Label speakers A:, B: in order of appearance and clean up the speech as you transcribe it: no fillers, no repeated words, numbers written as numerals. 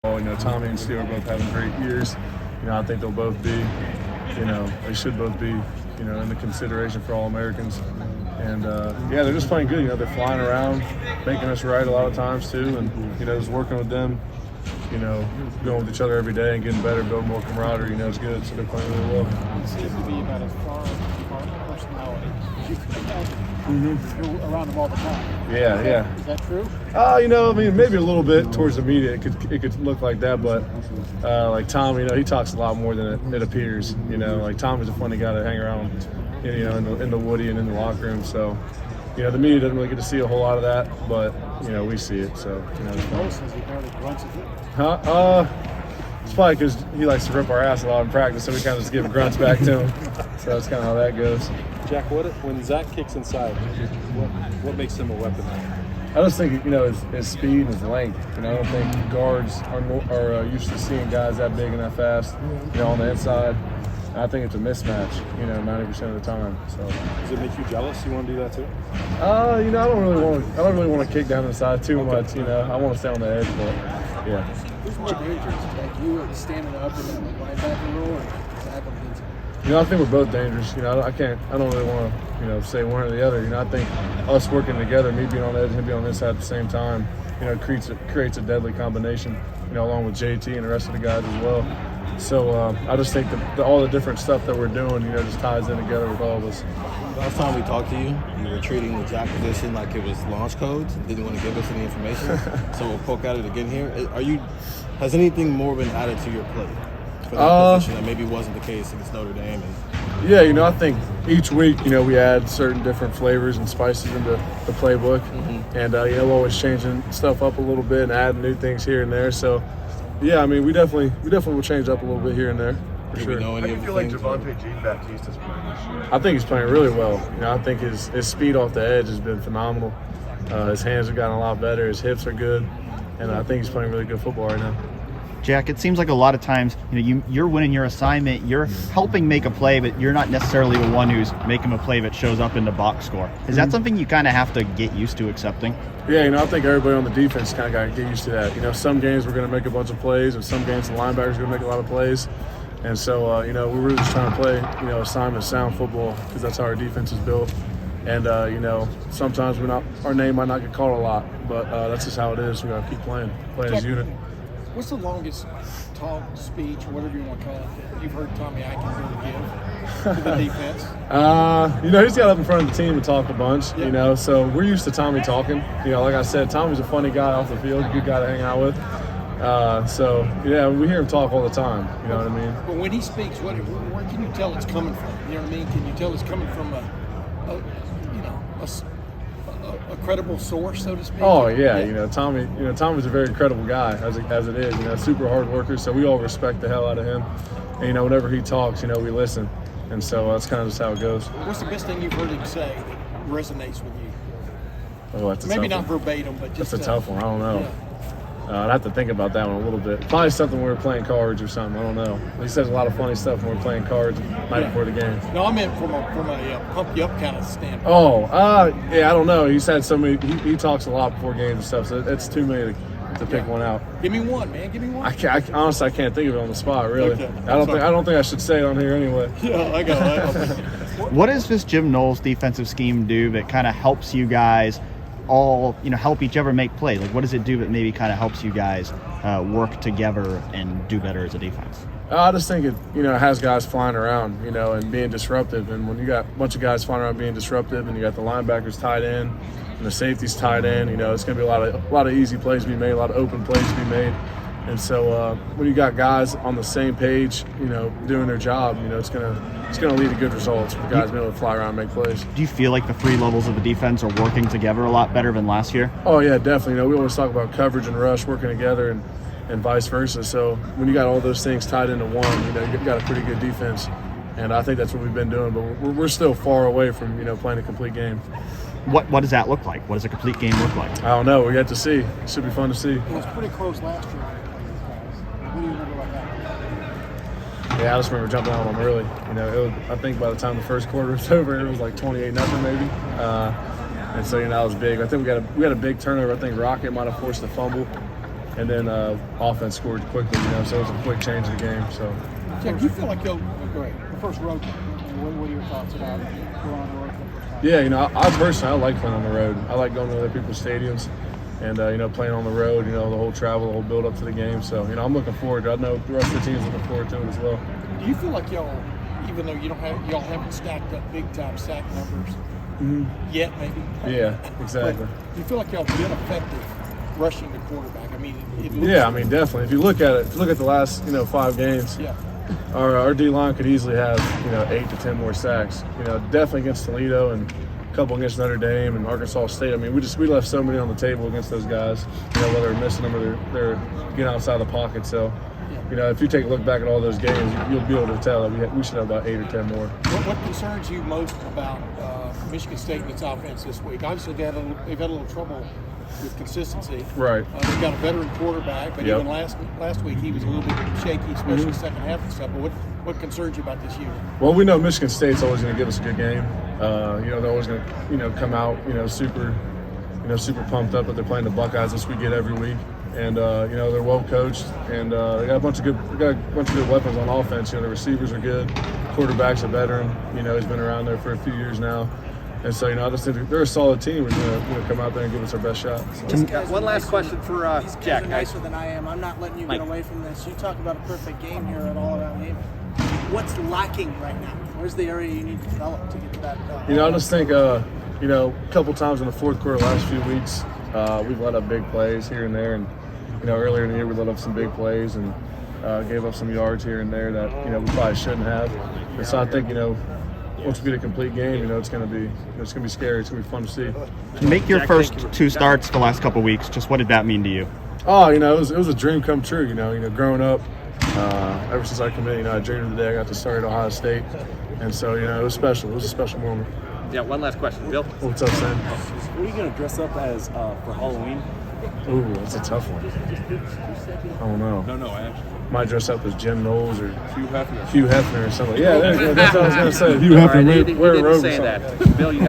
A: Tommy and Steele are both having great years. I think they'll both be, they should both be, in the consideration for All-Americans. And, they're just playing good. They're flying around, making us right a lot of times too. And, just working with them, going with each other every day and getting better, building more camaraderie, it's good. So they're playing really well.
B: It seems to be about as far personality as you can imagine. You're around them all the time.
A: Yeah.
B: Is that true?
A: Maybe a little bit towards the media. It could look like that, but like Tom, he talks a lot more than it appears. Like Tommy's a funny guy to hang around, in the Woody and in the locker room. So, the media doesn't really get to see a whole lot of that, but we see it. So, it's probably because he likes to rip our ass a lot in practice, so we kind of just give grunts back to him. So that's kind of how that goes.
C: Jack, when Zach kicks inside, what makes him a weapon?
A: I just think, his speed and his length. I don't think guards are used to seeing guys that big and that fast, on the inside. And I think it's a mismatch, 90% of the time. So
C: does it make you jealous? You want to do that too?
A: I don't really want to kick down inside too much. I want to stay on the edge, but yeah.
B: Who's more dangerous, like you standing up in the linebacker role, or Zach on the inside?
A: I think we're both dangerous. I don't really want to, say one or the other. I think us working together, me being on the edge and him being on this side at the same time, creates a deadly combination, along with JT and the rest of the guys as well. So I just think that all the different stuff that we're doing, just ties in together with all of us.
D: Last time we talked to you, you were treating the Jack position like it was launch codes and didn't want to give us any information. So we'll poke at it again here. Has anything more been added to your plate for that position that maybe wasn't the case against Notre Dame?
A: I think each week, we add certain different flavors and spices into the playbook. Mm-hmm. And, we're always changing stuff up a little bit and adding new things here and there. So, we definitely will change up a little bit here and there, for sure.
E: How do you feel like Javonte Jean-Baptiste is playing this year?
A: I think he's playing really well. I think his speed off the edge has been phenomenal. His hands have gotten a lot better. His hips are good. And I think he's playing really good football right now.
F: Jack, it seems like a lot of times, you're winning your assignment, you're helping make a play, but you're not necessarily the one who's making a play that shows up in the box score. Is that something you kind of have to get used to accepting?
A: Yeah, I think everybody on the defense kind of got to get used to that. Some games we're going to make a bunch of plays, and some games the linebackers are going to make a lot of plays. And so, we're really just trying to play, assignment sound football, because that's how our defense is built. And, sometimes our name might not get called a lot, but that's just how it is. We got to keep playing as a unit.
B: What's the longest talk, speech, whatever you want to call it, you've heard Tommy Atkins give to the defense?
A: He's got up in front of the team and talked a bunch, so we're used to Tommy talking. Like I said, Tommy's a funny guy off the field, a good guy to hang out with. We hear him talk all the time, you know what I mean?
B: But when he speaks, where can you tell it's coming from? You know what I mean? Can you tell it's coming from a credible source, so to speak?
A: Oh yeah, Tommy's a very credible guy as it is. Super hard worker, so we all respect the hell out of him. And whenever he talks, we listen, and so that's kind of just how it goes.
B: What's the best thing you've heard him say that resonates with you?
A: Oh, that's
B: maybe not verbatim, but just
A: that's a tough one. I don't know. Yeah. I'd have to think about that one a little bit. Probably something when we're playing cards or something. I don't know. He says a lot of funny stuff when we're playing cards right before the game.
B: No, I meant from a pump you up kind of standpoint.
A: Oh, I don't know. He's had so many. He talks a lot before games and stuff, so it's too many to pick one out.
B: Give me one, man. Give me one.
A: Honestly, I can't think of it on the spot. Really, okay. I don't think I should say it on here anyway.
B: Yeah, I got it.
F: What does this Jim Knowles defensive scheme do that kind of helps you guys all help each other make plays? Like, what does it do that maybe kind of helps you guys work together and do better as a defense?
A: I just think it has guys flying around and being disruptive, and when you got a bunch of guys flying around being disruptive and you got the linebackers tied in and the safeties tied in, it's going to be a lot of easy plays to be made, a lot of open plays to be made. And so when you got guys on the same page, doing their job, it's gonna lead to good results for guys being able to fly around and make plays.
F: Do you feel like the three levels of the defense are working together a lot better than last year?
A: Oh yeah, definitely. We always talk about coverage and rush working together and vice versa. So when you got all those things tied into one, you've got a pretty good defense. And I think that's what we've been doing, but we're still far away from playing a complete game.
F: What does that look like? What does a complete game look like?
A: I don't know. We got to see. It should be fun to see.
B: It was pretty close last year. What do you remember about that?
A: Yeah, I just remember jumping on them early. I think by the time the first quarter was over, it was like 28-0 maybe. And so that was big. I think we had a big turnover. I think Rocket might have forced a fumble. and then offense scored quickly. You know, so it was a quick change of the game. So.
B: Tim, do you feel like you'll go ahead, the first road game? What are your thoughts about going on the road for the first time?
A: Yeah, you know, I personally like playing on the road. I like going to other people's stadiums and, you know, playing on the road, you know, the whole travel, the whole build up to the game. So, you know, I'm looking forward to it. I know the rest of the team's looking forward to it as well.
B: Do you feel like y'all, even though y'all haven't stacked up big time sack numbers yet, maybe?
A: Yeah, exactly.
B: But do you feel like y'all been effective rushing the quarterback? I mean, it looks
A: Yeah, I mean, definitely. If you look at it, look at the last, you know, 5 games.
B: Yeah.
A: Our D line could easily have, you know, 8 to 10 more sacks. You know, definitely against Toledo and a couple against Notre Dame and Arkansas State. I mean, we left so many on the table against those guys. You know, whether they're missing them or they're getting outside the pocket. So, you know, if you take a look back at all those games, you'll be able to tell that we should have about 8 or 10 more.
B: What concerns you most about Michigan State and its offense this week? Obviously, they've had a little trouble with consistency.
A: Right.
B: They've got a veteran quarterback, but even last week he was a little bit shaky, especially second half and stuff. But what concerns you about this year?
A: Well, we know Michigan State's always going to give us a good game. You know, they're always going to, you know, come out, you know, super pumped up that they're playing the Buckeyes this week every week. And you know, they're well coached, and they got a bunch of good weapons on offense. You know, the receivers are good, quarterback's a veteran. You know, he's been around there for a few years now. And so, you know, I just think they're a solid team. We're going to come out there and give us our best shot. So.
G: One last question for Jack.
H: You're nicer than I am. I'm not letting you get away from this. You talk about a perfect game here at All Around Haven. What's lacking right now? Where's the area you need to develop to get to that?
A: You know, I just think, you know, a couple times in the fourth quarter last few weeks, we've let up big plays here and there. And, you know, earlier in the year we let up some big plays and gave up some yards here and there that, you know, we probably shouldn't have. And so I think, you know, once we get a complete game, you know, it's gonna be scary. It's gonna be fun to see.
F: To make your first 2 starts the last couple weeks, just what did that mean to you?
A: Oh, you know, it was a dream come true. You know, growing up, ever since I committed, you know, I dreamed of the day I got to start at Ohio State, and so, you know, it was special. It was a special moment.
G: Yeah, one last question, Bill.
A: What's up, Sam?
C: What are you going to dress up as for Halloween?
A: Ooh, that's a tough one. I don't know.
C: No, I actually.
A: Might dress up as Jim Knowles or
C: Hugh Hefner.
A: Hugh Hefner or something. Yeah, there you go. That's what I was gonna say. Hugh
G: All right,
A: Hefner, wear a robe or
G: say
A: something.
G: that. Bill, you